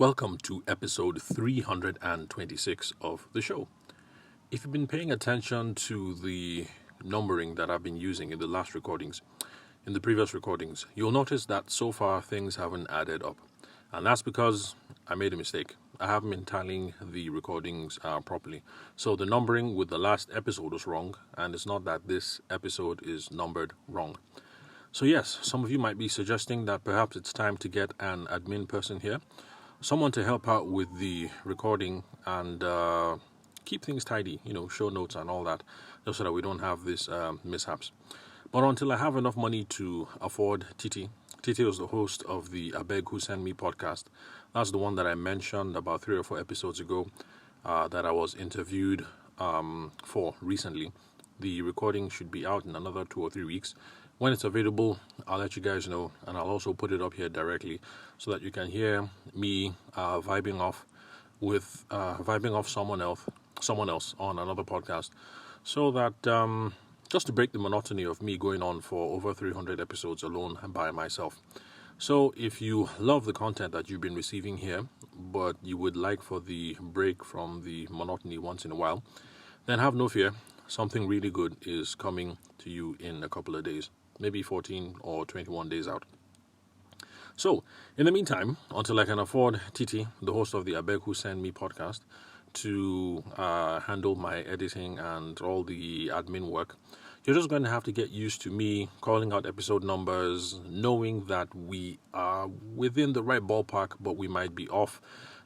Welcome to episode 326 of the show. If you've been paying attention to the numbering that I've been using in the previous recordings, you'll notice that so far things haven't added up. And that's because I made a mistake. I haven't been tallying the recordings properly. So the numbering with the last episode was wrong, and it's not that this episode is numbered wrong. So yes, some of you might be suggesting that perhaps it's time to get an admin person here, someone to help out with the recording and keep things tidy, show notes and all that, just so that we don't have these mishaps. But until I have enough money to afford Titi was the host of the I Beg Who Send Me podcast. That's the one that I mentioned about 3 or 4 episodes ago that I was interviewed for recently. The recording should be out in another 2 or 3 weeks. When it's available, I'll let you guys know, and I'll also put it up here directly so that you can hear me vibing off someone else on another podcast, so that just to break the monotony of me going on for over 300 episodes alone by myself. So if you love the content that you've been receiving here, but you would like for the break from the monotony once in a while, then have no fear. Something really good is coming to you in a couple of days, maybe 14 or 21 days out. So, in the meantime, until I can afford Titi, the host of the I Beg Who Send Me podcast, to handle my editing and all the admin work, you're just going to have to get used to me calling out episode numbers, knowing that we are within the right ballpark, but we might be off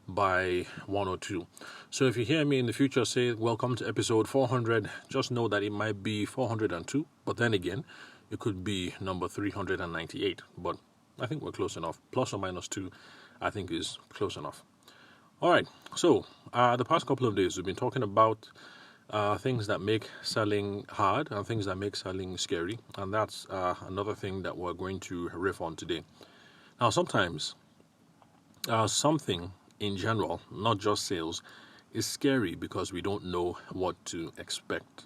by 1 or 2. So if you hear me in the future say, welcome to episode 400, just know that it might be 402, but then again, it could be number 398, but I think we're close enough. Plus or minus 2, I think is close enough. All right, so the past couple of days, we've been talking about things that make selling hard and things that make selling scary, and that's another thing that we're going to riff on today. Now, sometimes something in general, not just sales, is scary because we don't know what to expect.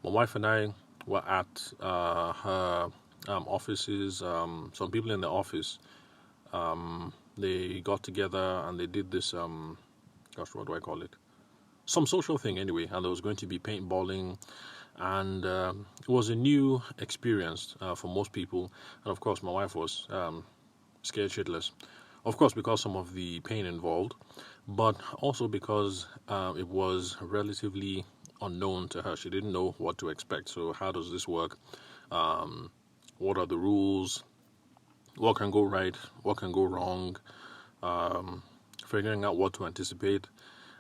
My wife and I were at her offices. Some people in the office, they got together and they did this, what do I call it? Some social thing anyway, and there was going to be paintballing, and it was a new experience for most people. And of course, my wife was scared shitless. Of course, because some of the pain involved, but also because it was relatively unknown to her. She didn't know what to expect. So how does this work? What are the rules? What can go right? What can go wrong? Figuring out what to anticipate.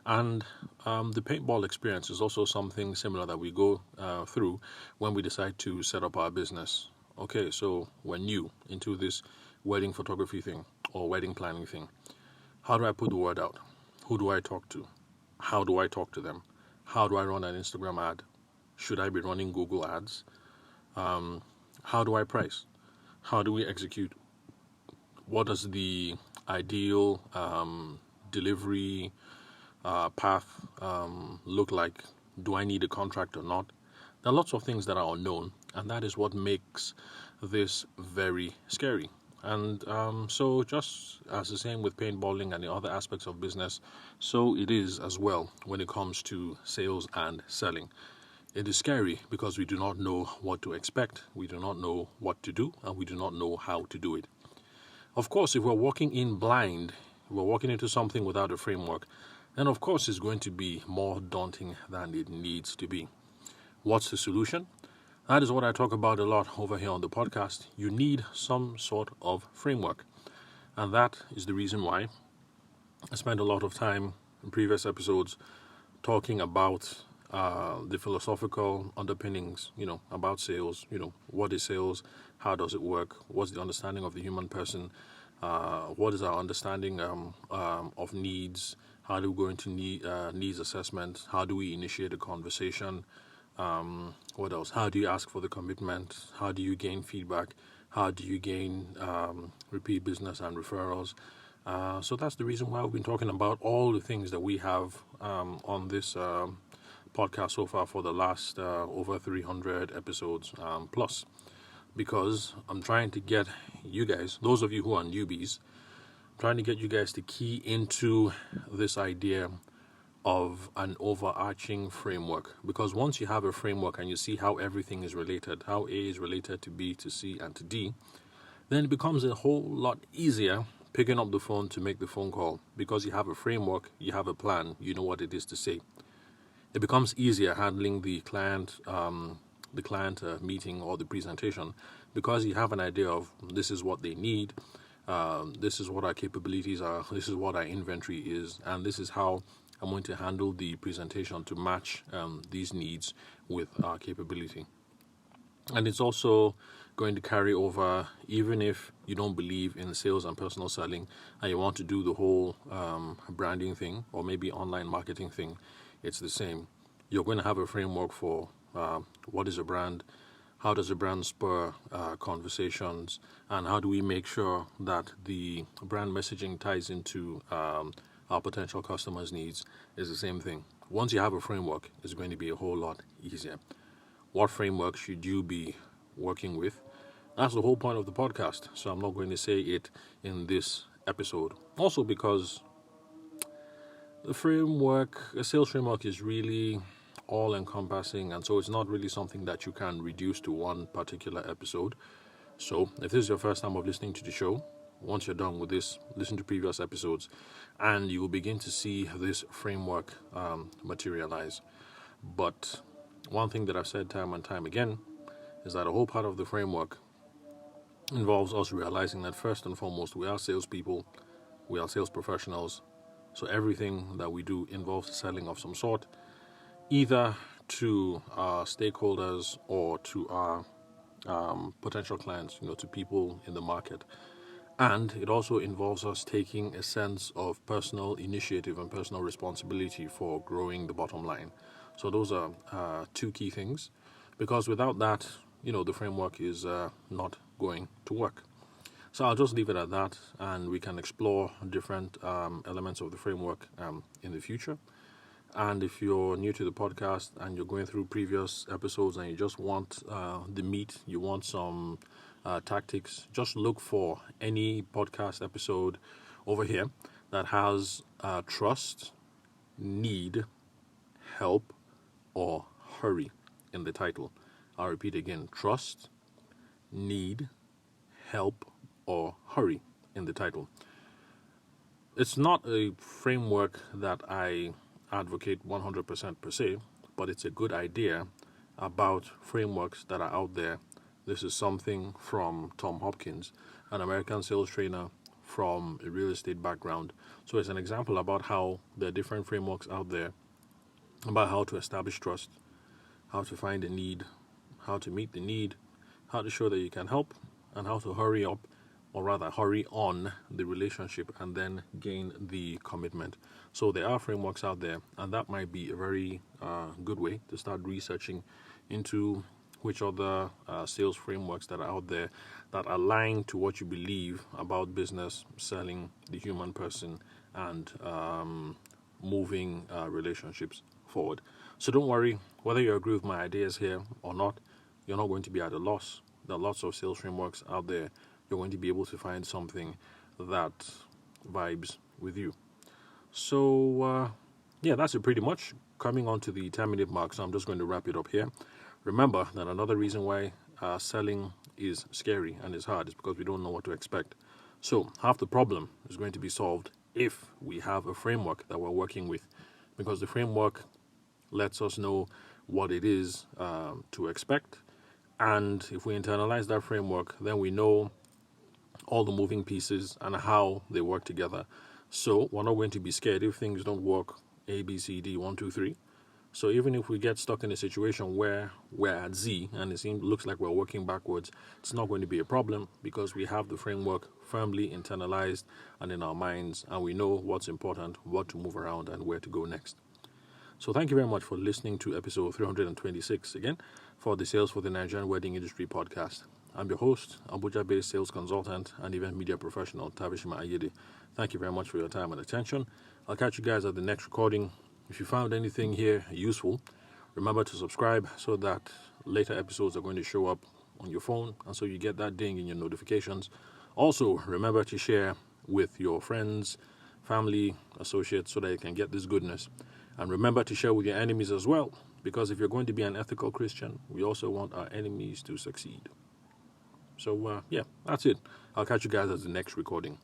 And the paintball experience is also something similar that we go through when we decide to set up our business. Okay, so we're new into this wedding photography thing or wedding planning thing. How do I put the word out? Who do I talk to? How do I talk to them? How do I run an Instagram ad? Should I be running Google ads? How do I price? How do we execute? What does the ideal delivery path look like? Do I need a contract or not? There are lots of things that are unknown, and that is what makes this very scary. And so just as the same with paintballing and the other aspects of business, so it is as well when it comes to sales and selling. It is scary because we do not know what to expect, we do not know what to do, and we do not know how to do it. Of course, if we're walking in blind, we're walking into something without a framework, then of course it's going to be more daunting than it needs to be. What's the solution? That is what I talk about a lot over here on the podcast. You need some sort of framework. And that is the reason why I spent a lot of time in previous episodes talking about the philosophical underpinnings, about sales. What is sales? How does it work? What's the understanding of the human person? What is our understanding of needs? How do we go into needs assessment? How do we initiate a conversation? What else? How do you ask for the commitment? How do you gain feedback? How do you gain repeat business and referrals? So that's the reason why we've been talking about all the things that we have on this podcast so far for the last over 300 episodes plus, because I'm trying to get you guys, those of you who are newbies, trying to get you guys to key into this idea of an overarching framework, because once you have a framework and you see how everything is related, how A is related to B, to C, and to D, then it becomes a whole lot easier picking up the phone to make the phone call, because you have a framework, you have a plan, you know what it is to say. It becomes easier handling the client meeting or the presentation, because you have an idea of this is what they need, this is what our capabilities are, this is what our inventory is, and this is how I'm going to handle the presentation to match these needs with our capability. And it's also going to carry over even if you don't believe in sales and personal selling and you want to do the whole branding thing or maybe online marketing thing. It's the same. You're going to have a framework for what is a brand, how does a brand spur conversations, and how do we make sure that the brand messaging ties into our potential customers' needs is the same thing. Once you have a framework, it's going to be a whole lot easier. What framework should you be working with? That's the whole point of the podcast. So I'm not going to say it in this episode. Also because the framework, a sales framework, is really all encompassing, and so it's not really something that you can reduce to one particular episode. So if this is your first time of listening to the show, once you're done with this, listen to previous episodes and you will begin to see this framework materialize. But one thing that I've said time and time again is that a whole part of the framework involves us realizing that first and foremost, we are salespeople, we are sales professionals. So everything that we do involves selling of some sort, either to our stakeholders or to our potential clients, to people in the market. And it also involves us taking a sense of personal initiative and personal responsibility for growing the bottom line. So those are two key things, because without that, the framework is not going to work. So I'll just leave it at that, and we can explore different elements of the framework in the future. And if you're new to the podcast and you're going through previous episodes and you just want the meat, you want some tactics, just look for any podcast episode over here that has trust, need, help, or hurry in the title. I'll repeat again: trust, need, help, or hurry in the title. It's not a framework that I advocate 100% per se, but it's a good idea about frameworks that are out there. This is something from Tom Hopkins, an American sales trainer from a real estate background. So it's an example about how there are different frameworks out there about how to establish trust, how to find a need, how to meet the need, how to show that you can help, and how to hurry up, or rather hurry on the relationship and then gain the commitment. So there are frameworks out there, and that might be a very good way to start researching into which other sales frameworks that are out there that align to what you believe about business, selling, the human person, and moving relationships forward. So don't worry, whether you agree with my ideas here or not, you're not going to be at a loss. There are lots of sales frameworks out there. You're going to be able to find something that vibes with you. So, that's it pretty much. Coming on to the 10-minute mark, so I'm just going to wrap it up here. Remember that another reason why selling is scary and is hard is because we don't know what to expect. So half the problem is going to be solved if we have a framework that we're working with, because the framework lets us know what it is to expect. And if we internalize that framework, then we know all the moving pieces and how they work together. So we're not going to be scared if things don't work A, B, C, D, 1, 2, 3. So even if we get stuck in a situation where we're at Z and looks like we're working backwards, it's not going to be a problem because we have the framework firmly internalized and in our minds, and we know what's important, what to move around, and where to go next. So thank you very much for listening to episode 326 again for the Sales for the Nigerian Wedding Industry podcast. I'm your host, Abuja-based sales consultant and event media professional, Tavishima Ayede. Thank you very much for your time and attention. I'll catch you guys at the next recording. If you found anything here useful, remember to subscribe so that later episodes are going to show up on your phone and so you get that ding in your notifications. Also, remember to share with your friends, family, associates, so that you can get this goodness. And remember to share with your enemies as well, because if you're going to be an ethical Christian, we also want our enemies to succeed. So, yeah, that's it. I'll catch you guys at the next recording.